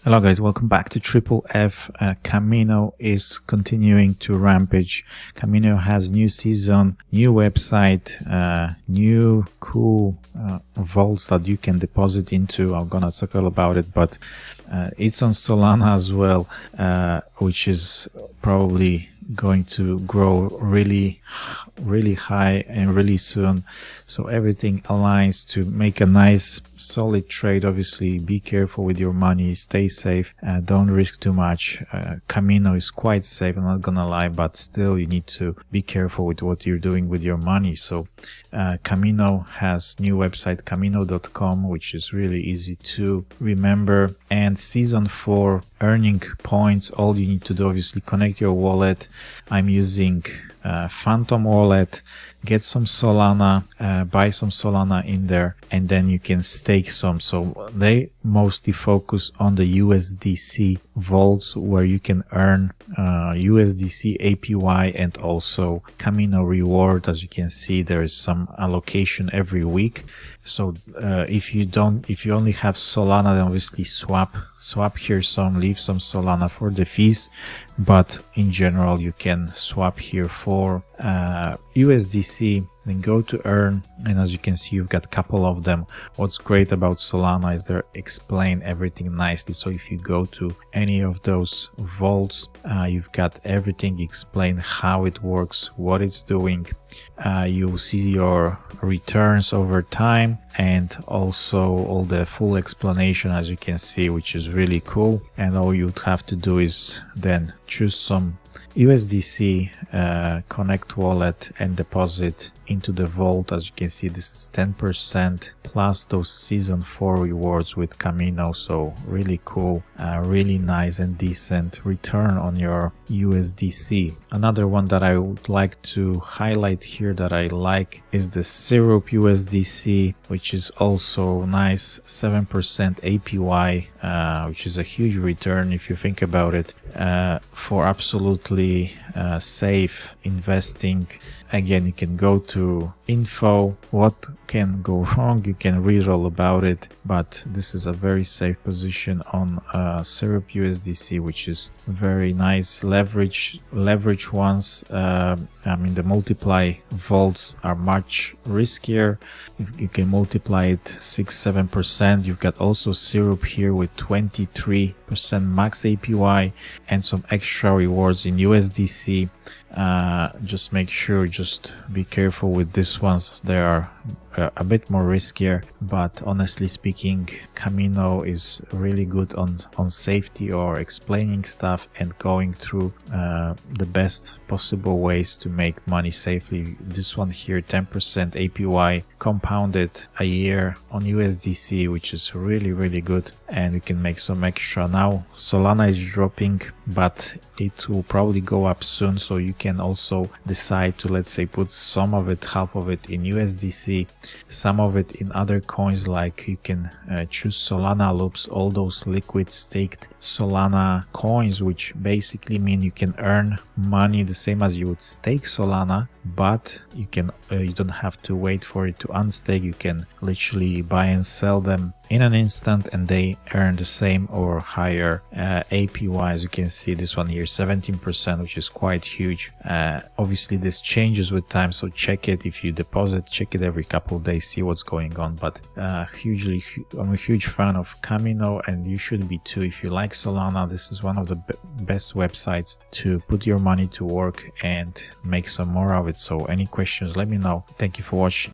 Hello guys, welcome back to Triple F. Kamino is continuing to rampage. Kamino has new season, new website, new cool vaults that you can deposit into. I'm gonna talk all about it, but it's on Solana as well, which is probably going to grow really high and really soon. So everything aligns to make a nice solid trade. Obviously be careful with your money, stay safe, don't risk too much. Kamino is quite safe, I'm not gonna lie, but still you need to be careful with what you're doing with your money. So Kamino has new website kamino.com, which is really easy to remember, and season 4 earning points. All you need to do, obviously connect your wallet. I'm using Phantom wallet, get some Solana, buy some Solana in there, and then you can stake some. So they mostly focus on the USDC vaults where you can earn USDC APY and also Kamino reward. As you can see, there is some allocation every week. So if you only have Solana, then obviously swap here some, leave some Solana for the fees, but in general you can swap here for USDC, then go to earn, and as you can see, you've got a couple of them. What's great about Solana is they explain everything nicely. So if you go to any of those vaults, you've got everything explained, how it works, what it's doing. You'll see your returns over time and also all the full explanation, as you can see, which is really cool. And all you'd have to do is then choose some USDC, connect wallet and deposit into the vault. As you can see, this is 10% plus those season 4 rewards with Kamino. So really cool, really nice and decent return on your USDC. Another one that I would like to highlight here that I like is the Syrup USDC, which is also nice, 7% APY, which is a huge return if you think about it, for absolutely safe investing. Again, you can go to info, what can go wrong, you can read all about it, but this is a very safe position on Syrup USDC, which is very nice. Leverage ones, I mean, the multiply vaults are much riskier. You can multiply it 6-7%. You've got also Syrup here with 23% max APY and some extra rewards in USDC. Just make sure, just be careful with these ones. They are a bit more riskier, but honestly speaking, Kamino is really good on safety or explaining stuff and going through the best possible ways to make money safely. This one here, 10% APY compounded a year on USDC, which is really good, and you can make some extra. Now Solana is dropping, but it will probably go up soon, so you can also decide to, let's say, put some of it, half of it in USDC, some of it in other coins. Like you can choose Solana loops, all those liquid staked Solana coins, which basically mean you can earn money the same as you would stake Solana, but you can you don't have to wait for it to unstake. You can literally buy and sell them in an instant and they earn the same or higher APY. As you can see, this one here 17%, which is quite huge. Obviously this changes with time, so check it. If you deposit, check it every couple of days, see what's going on. But I'm a huge fan of Kamino, and you should be too. If you like Solana, this is one of the best websites to put your money to work and make some more of it. So any questions, let me know. Thank you for watching.